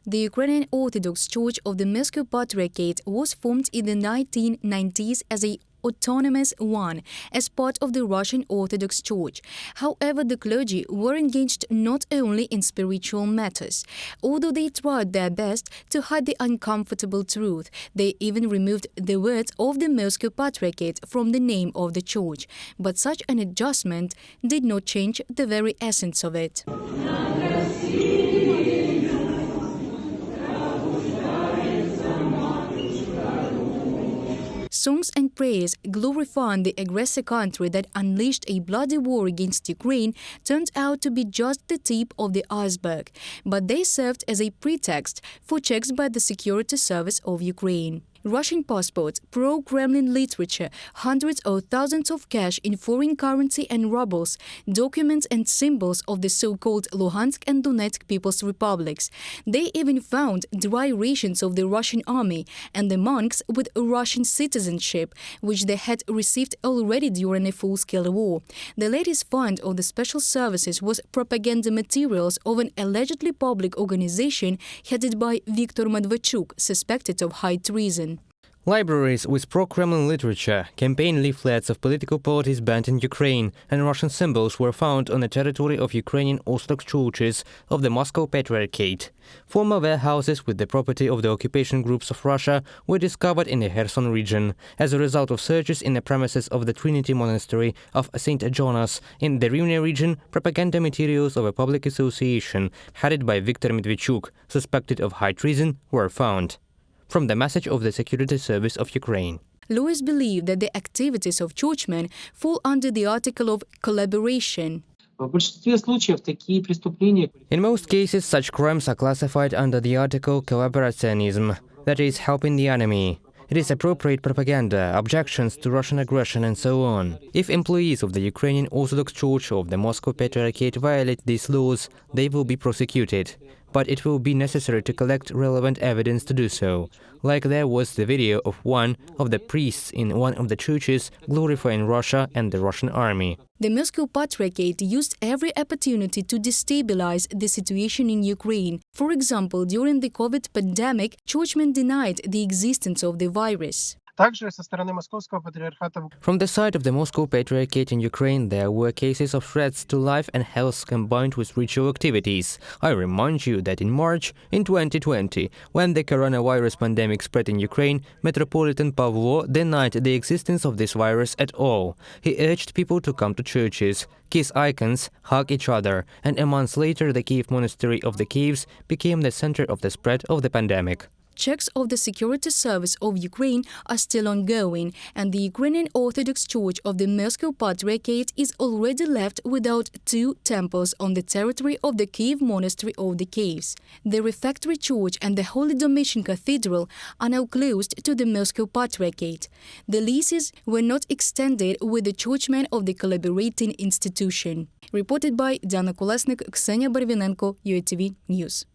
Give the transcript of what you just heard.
The Ukrainian Orthodox Church of the Moscow Patriarchate was formed in the 1990s as a autonomous one as part of the Russian Orthodox Church. However, the clergy were engaged not only in spiritual matters. Although they tried their best to hide the uncomfortable truth, they even removed the words of the Moscow Patriarchate from the name of the church. But such an adjustment did not change the very essence of it. Songs and prayers glorifying the aggressor country that unleashed a bloody war against Ukraine turned out to be just the tip of the iceberg, but they served as a pretext for checks by the security service of Ukraine. Russian passports, pro-Kremlin literature, hundreds or thousands of cash in foreign currency and rubles, documents and symbols of the so-called Luhansk and Donetsk People's Republics. They even found dry rations of the Russian army and the monks with Russian citizenship, which they had received already during a full-scale war. The latest find of the special services was propaganda materials of an allegedly public organization headed by Viktor Medvedchuk, suspected of high treason. Libraries with pro-Kremlin literature, campaign leaflets of political parties banned in Ukraine, and Russian symbols were found on the territory of Ukrainian Orthodox churches of the Moscow Patriarchate. Former warehouses with the property of the occupation groups of Russia were discovered in the Kherson region as a result of searches in the premises of the Trinity Monastery of St. Jonas. In the Rivne region, propaganda materials of a public association headed by Viktor Medvedchuk, suspected of high treason, were found. From the message of the Security Service of Ukraine. Lawyers believe that the activities of churchmen fall under the article of collaboration. In most cases, such crimes are classified under the article collaborationism, that is, helping the enemy. It is appropriate propaganda, objections to Russian aggression and so on. If employees of the Ukrainian Orthodox Church of the Moscow Patriarchate violate these laws, they will be prosecuted. But it will be necessary to collect relevant evidence to do so, like there was the video of one of the priests in one of the churches glorifying Russia and the Russian army. The Moscow Patriarchate used every opportunity to destabilize the situation in Ukraine. For example, during the COVID pandemic, churchmen denied the existence of the virus. From the side of the Moscow Patriarchate in Ukraine, there were cases of threats to life and health combined with ritual activities. I remind you that in March in 2020, when the coronavirus pandemic spread in Ukraine, Metropolitan Pavlo denied the existence of this virus at all. He urged people to come to churches, kiss icons, hug each other, and a month later the Kiev Monastery of the Kievs became the center of the spread of the pandemic. Checks of the Security Service of Ukraine are still ongoing, and the Ukrainian Orthodox Church of the Moscow Patriarchate is already left without two temples on the territory of the Kiev Monastery of the Kievs. The refectory church and the Holy Domitian Cathedral are now closed to the Moscow Patriarchate. The leases were not extended with the churchmen of the collaborating institution. Reported by Diana Kolesnik, Ksenia Barvinenko, UATV News.